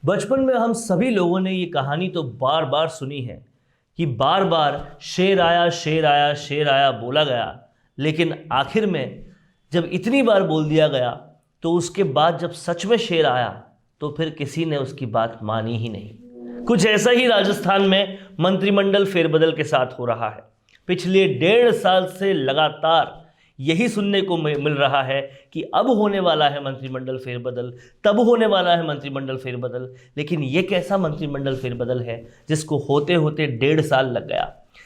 बचपन में हम सभी लोगों ने ये कहानी तो बार बार सुनी है कि बार बार शेर आया शेर आया शेर आया बोला गया, लेकिन आखिर में जब इतनी बार बोल दिया गया तो उसके बाद जब सच में शेर आया तो फिर किसी ने उसकी बात मानी ही नहीं। कुछ ऐसा ही राजस्थान में मंत्रिमंडल फेरबदल के साथ हो रहा है। पिछले 1.5 साल से लगातार यही सुनने को मिल रहा है कि अब होने वाला है मंत्रिमंडल फेरबदल, तब होने वाला है मंत्रिमंडल फेरबदल। लेकिन ये कैसा मंत्रिमंडल फेरबदल है जिसको होते होते 1.5 साल लग गया।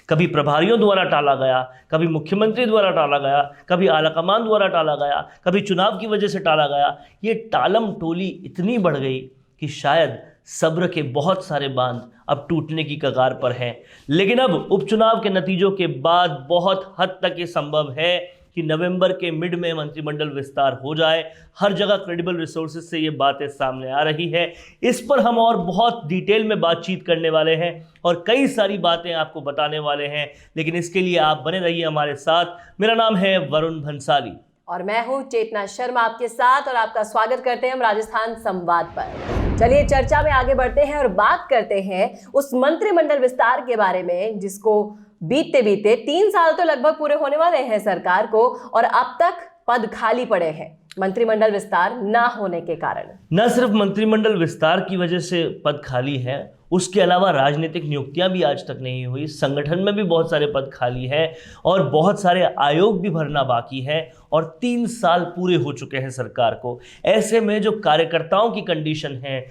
कभी प्रभारियों द्वारा टाला गया, कभी मुख्यमंत्री द्वारा टाला गया, कभी आलाकमान द्वारा टाला गया, कभी चुनाव की वजह से टाला गया। ये टालम टोली इतनी बढ़ गई कि शायद सब्र के बहुत सारे बांध अब टूटने की कगार पर हैं। लेकिन अब उपचुनाव के नतीजों के बाद बहुत हद तक ये संभव है कि नवंबर के मिड में मंत्रिमंडल विस्तार हो जाए। हर जगह क्रेडिबल रिसोर्सेज से ये बातें सामने आ रही है। इस पर हम और बहुत डिटेल में बातचीत करने वाले हैं और कई सारी बातें आपको बताने वाले हैं, लेकिन इसके लिए आप बने रहिए हमारे साथ। मेरा नाम है वरुण भंसाली और मैं हूं चेतना शर्मा आपके साथ, और आपका स्वागत करते हैं हम राजस्थान संवाद पर। चलिए चर्चा में आगे बढ़ते हैं और बात करते हैं उस मंत्रिमंडल विस्तार के बारे में जिसको बीतते बीतते 3 साल तो लगभग पूरे होने वाले हैं सरकार को, और अब तक पद खाली पड़े हैं मंत्रिमंडल विस्तार ना होने के कारण। न सिर्फ मंत्रिमंडल विस्तार की वजह से पद खाली है, उसके अलावा राजनीतिक नियुक्तियां भी आज तक नहीं हुई। संगठन में भी बहुत सारे पद खाली हैं और बहुत सारे आयोग भी भरना बाकी है, और 3 साल पूरे हो चुके हैं सरकार को। ऐसे में जो कार्यकर्ताओं की कंडीशन है,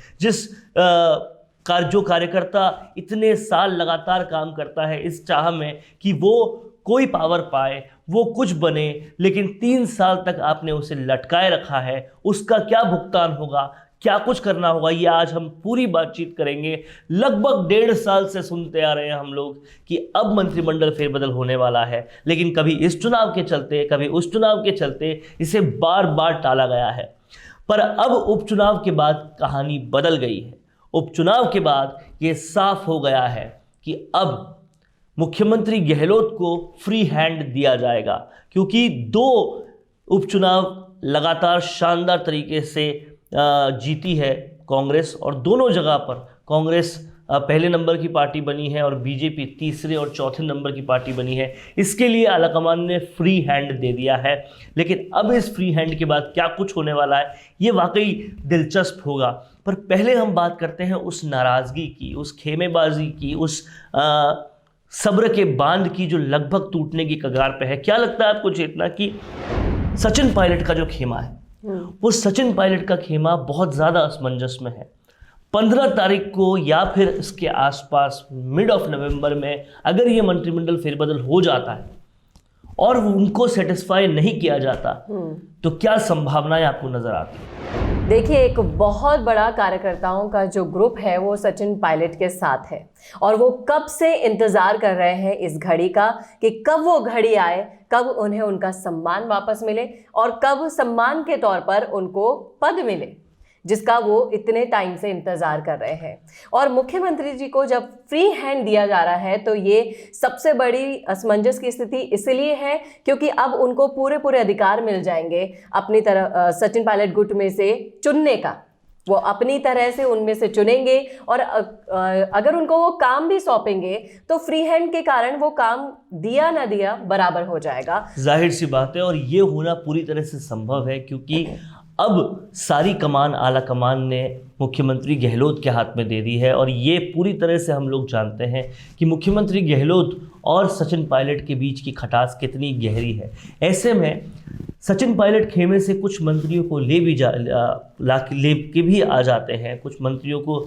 जो कार्यकर्ता इतने साल लगातार काम करता है इस चाह में कि वो कोई पावर पाए, वो कुछ बने, लेकिन 3 साल तक आपने उसे लटकाए रखा है, उसका क्या भुगतान होगा, क्या कुछ करना होगा, ये आज हम पूरी बातचीत करेंगे। लगभग 1.5 साल से सुनते आ रहे हैं हम लोग कि अब मंत्रिमंडल फेरबदल होने वाला है, लेकिन कभी इस चुनाव के चलते कभी उस चुनाव के चलते इसे बार बार टाला गया है। पर अब उपचुनाव के बाद कहानी बदल गई है। उपचुनाव के बाद ये साफ हो गया है कि अब मुख्यमंत्री गहलोत को फ्री हैंड दिया जाएगा, क्योंकि 2 उपचुनाव लगातार शानदार तरीके से जीती है कांग्रेस, और दोनों जगह पर कांग्रेस पहले नंबर की पार्टी बनी है और बीजेपी तीसरे और चौथे नंबर की पार्टी बनी है। इसके लिए आलाकमान ने फ्री हैंड दे दिया है। लेकिन अब इस फ्री हैंड के बाद क्या कुछ होने वाला है ये वाकई दिलचस्प होगा। पर पहले हम बात करते हैं उस नाराज़गी की, उस खेमेबाजी की, उस सब्र के बांध की जो लगभग टूटने की कगार पे है। क्या लगता है आपको चेतना कि सचिन पायलट का जो खेमा है, वो सचिन पायलट का खेमा बहुत ज़्यादा असमंजस में है। 15 तारीख को या फिर इसके आसपास मिड ऑफ नवंबर में अगर ये मंत्रिमंडल फेरबदल हो जाता है और उनको सेटिस्फाई नहीं किया जाता तो क्या संभावनाएं आपको नजर आती हैं? देखिए, एक बहुत बड़ा कार्यकर्ताओं का जो ग्रुप है वो सचिन पायलट के साथ है, और वो कब से इंतजार कर रहे हैं इस घड़ी का कि कब वो घड़ी आए, कब उन्हें उनका सम्मान वापस मिले और कब सम्मान के तौर पर उनको पद मिले जिसका वो इतने टाइम से इंतजार कर रहे हैं। और मुख्यमंत्री जी को जब फ्री हैंड दिया जा रहा है तो ये सबसे बड़ी असमंजस की स्थिति इसलिए है क्योंकि अब उनको पूरे अधिकार मिल जाएंगे अपनी तरह सचिन पायलट गुट में से चुनने का। वो अपनी तरह से उनमें से चुनेंगे, और अगर उनको वो काम भी सौंपेंगे तो फ्री हैंड के कारण वो काम दिया ना दिया बराबर हो जाएगा। जाहिर सी बात है, और ये होना पूरी तरह से संभव है क्योंकि अब सारी कमान आला कमान ने मुख्यमंत्री गहलोत के हाथ में दे दी है। और ये पूरी तरह से हम लोग जानते हैं कि मुख्यमंत्री गहलोत और सचिन पायलट के बीच की खटास कितनी गहरी है। ऐसे में सचिन पायलट खेमे से कुछ मंत्रियों को ले के भी आ जाते हैं, कुछ मंत्रियों को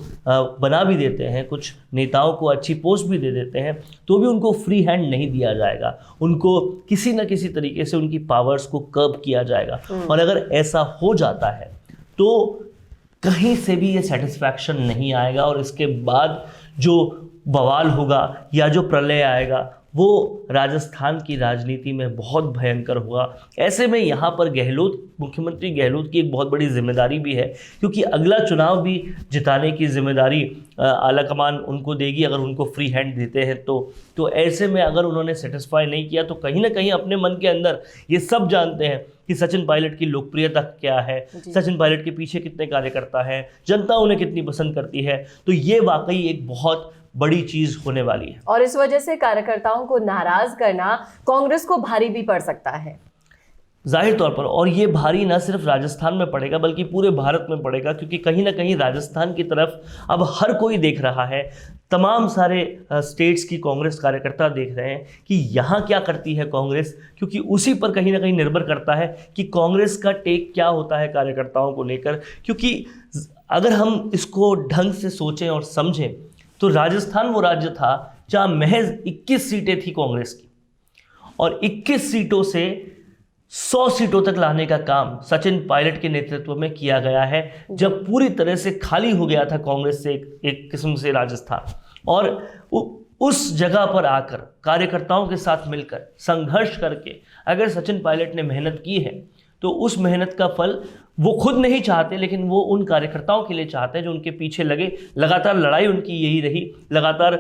बना भी देते हैं, कुछ नेताओं को अच्छी पोस्ट भी दे देते हैं, तो भी उनको फ्री हैंड नहीं दिया जाएगा। उनको किसी न किसी तरीके से उनकी पावर्स को कर्ब किया जाएगा। और अगर ऐसा हो जाता है तो कहीं से भी ये सेटिस्फैक्शन नहीं आएगा, और इसके बाद जो बवाल होगा या जो प्रलय आएगा वो राजस्थान की राजनीति में बहुत भयंकर हुआ। ऐसे में यहाँ पर मुख्यमंत्री गहलोत की एक बहुत बड़ी जिम्मेदारी भी है, क्योंकि अगला चुनाव भी जिताने की जिम्मेदारी आलाकमान उनको देगी अगर उनको फ्री हैंड देते हैं तो ऐसे में अगर उन्होंने सेटिस्फाई नहीं किया तो कहीं ना कहीं अपने मन के अंदर ये सब जानते हैं कि सचिन पायलट की लोकप्रियता क्या है, सचिन पायलट के पीछे कितने कार्यकर्ता हैं, जनता उन्हें कितनी पसंद करती है। तो ये वाकई एक बहुत बड़ी चीज होने वाली है और इस वजह से कार्यकर्ताओं को नाराज करना कांग्रेस को भारी भी पड़ सकता है जाहिर तौर पर। और ये भारी ना सिर्फ राजस्थान में पड़ेगा बल्कि पूरे भारत में पड़ेगा, क्योंकि कहीं ना कहीं राजस्थान की तरफ अब हर कोई देख रहा है, तमाम सारे स्टेट्स की कांग्रेस कार्यकर्ता देख रहे हैं कि यहाँ क्या करती है कांग्रेस, क्योंकि उसी पर कहीं ना कहीं निर्भर करता है कि कांग्रेस का टेक क्या होता है कार्यकर्ताओं को लेकर। क्योंकि अगर हम इसको ढंग से सोचें और समझें तो राजस्थान वो राज्य था जहाँ महज 21 सीटें थी कांग्रेस की, और 21 सीटों से 100 सीटों तक लाने का काम सचिन पायलट के नेतृत्व में किया गया है, जब पूरी तरह से खाली हो गया था कांग्रेस से एक किस्म से राजस्थान। और उस जगह पर आकर कार्यकर्ताओं के साथ मिलकर संघर्ष करके अगर सचिन पायलट ने मेहनत की है तो उस मेहनत का फल वो खुद नहीं चाहते, लेकिन वो उन कार्यकर्ताओं के लिए चाहते हैं जो उनके पीछे लगे। लगातार लड़ाई उनकी यही रही, लगातार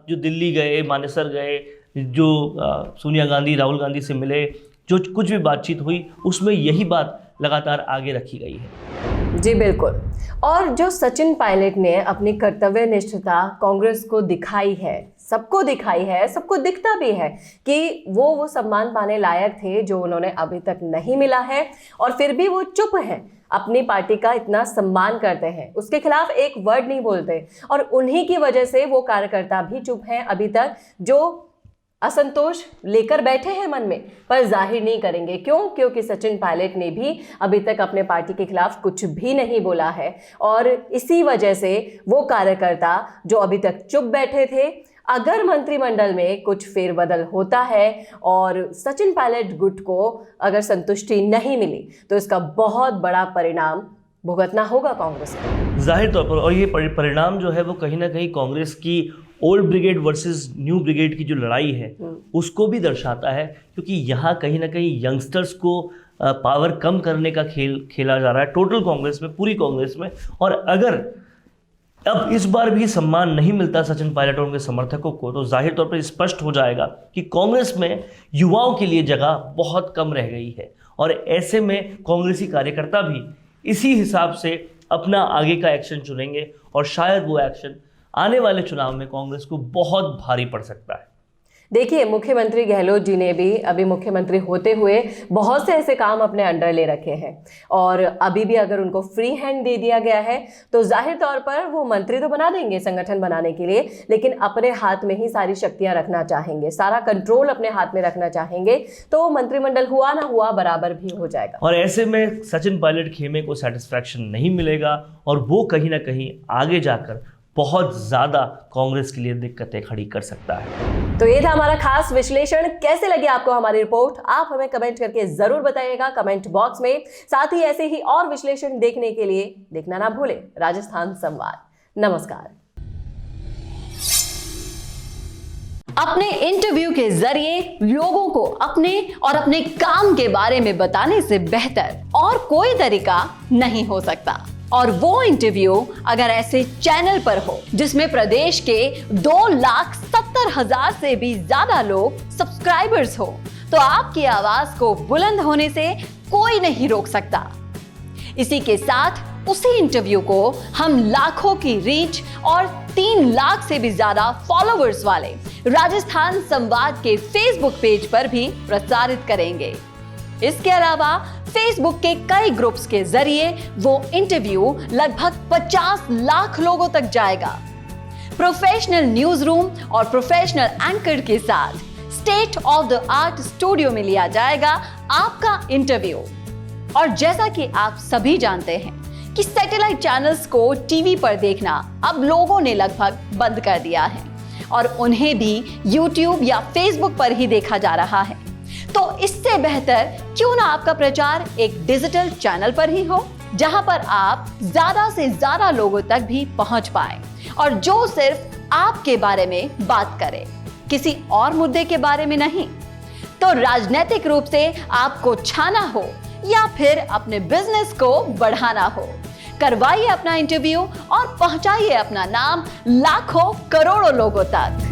जो दिल्ली गए, मानेसर गए, जो सोनिया गांधी राहुल गांधी से मिले, जो कुछ भी बातचीत हुई उसमें यही बात लगातार आगे रखी गई है। जी बिल्कुल। और जो सचिन पायलट ने अपनी कर्तव्य निष्ठता कांग्रेस को दिखाई है, सबको दिखाई है, सबको दिखता भी है कि वो सम्मान पाने लायक थे जो उन्होंने अभी तक नहीं मिला है, और फिर भी वो चुप हैं, अपनी पार्टी का इतना सम्मान करते हैं, उसके खिलाफ एक वर्ड नहीं बोलते, और उन्हीं की वजह से वो कार्यकर्ता भी चुप हैं अभी तक, जो असंतोष लेकर बैठे हैं मन में पर जाहिर नहीं करेंगे। क्यों? क्योंकि सचिन पायलट ने भी अभी तक अपने पार्टी के खिलाफ कुछ भी नहीं बोला है, और इसी वजह से वो कार्यकर्ता जो अभी तक चुप बैठे थे, अगर मंत्रिमंडल में कुछ फेरबदल होता है और सचिन पायलट गुट को अगर संतुष्टि नहीं मिली तो इसका बहुत बड़ा परिणाम भुगतना होगा कांग्रेस को जाहिर तौर पर। और ये परिणाम जो है वो कहीं ना कहीं कांग्रेस की old brigade versus new brigade की जो लड़ाई है उसको भी दर्शाता है, क्योंकि यहाँ कहीं ना कहीं यंगस्टर्स को पावर कम करने का खेल खेला जा रहा है टोटल कांग्रेस में, पूरी कांग्रेस में। और अगर अब इस बार भी सम्मान नहीं मिलता सचिन पायलट और उनके समर्थकों को तो जाहिर तौर पर स्पष्ट हो जाएगा कि कांग्रेस में युवाओं के लिए जगह बहुत कम रह गई है, और ऐसे में कांग्रेसी कार्यकर्ता भी इसी हिसाब से अपना आगे का एक्शन चुनेंगे, और शायद वो एक्शन आने वाले चुनाव में कांग्रेस को बहुत भारी पड़ सकता है। देखिए, मुख्यमंत्री गहलोत जी ने भी अभी मुख्यमंत्री होते हुए बहुत से ऐसे काम अपने अंडर ले रखे हैं, और अभी भी अगर उनको फ्री हैंड दे दिया गया है तो जाहिर तौर पर वो मंत्री तो बना देंगे संगठन बनाने के लिए, लेकिन अपने हाथ में ही सारी शक्तियां रखना चाहेंगे, सारा कंट्रोल अपने हाथ में रखना चाहेंगे, तो मंत्रिमंडल हुआ ना हुआ बराबर भी हो जाएगा। और ऐसे में सचिन पायलट खेमे को सेटिस्फैक्शन नहीं मिलेगा, और वो कहीं ना कहीं आगे जाकर बहुत ज़्यादा कांग्रेस के लिए दिक्कतें खड़ी कर सकता है। तो ये था हमारा खास विश्लेषण। कैसे लगे आपको हमारी रिपोर्ट? आप हमें कमेंट करके जरूर बताइएगा कमेंट बॉक्स में। साथ ही ऐसे ही और विश्लेषण देखने के लिए देखना ना भूलें राजस्थान संवाद। नमस्कार। अपने इंटरव्यू के जरिए लोगों को अपने और अपने काम के बारे में बताने से बेहतर और कोई तरीका नहीं हो सकता, और वो इंटरव्यू अगर ऐसे चैनल पर हो जिसमें प्रदेश के 2,70,000 से भी ज्यादा लोग सब्सक्राइबर्स हो, तो आपकी आवाज को बुलंद होने से कोई नहीं रोक सकता। इसी के साथ उसी इंटरव्यू को हम लाखों की रीच और 3 लाख से भी ज्यादा फॉलोअर्स वाले राजस्थान संवाद के फेसबुक पेज पर भी प्रसारित करेंगे। इसके अलावा फेसबुक के कई ग्रुप्स के जरिए वो इंटरव्यू लगभग 50 लाख लोगों तक जाएगा। प्रोफेशनल न्यूज रूम और प्रोफेशनल एंकर के साथ state of the art studio में लिया जाएगा आपका इंटरव्यू। और जैसा कि आप सभी जानते हैं कि सैटेलाइट चैनल्स को टीवी पर देखना अब लोगों ने लगभग बंद कर दिया है, और उन्हें भी YouTube या Facebook पर ही देखा जा रहा है। तो इससे बेहतर क्यों ना आपका प्रचार एक डिजिटल चैनल पर ही हो, जहां पर आप ज्यादा से ज्यादा लोगों तक भी पहुंच पाए, और जो सिर्फ आपके बारे में बात करे। किसी और मुद्दे के बारे में नहीं। तो राजनीतिक रूप से आपको छाना हो या फिर अपने बिजनेस को बढ़ाना हो, करवाइए अपना इंटरव्यू और पहुंचाइए अपना नाम लाखों करोड़ों लोगों तक।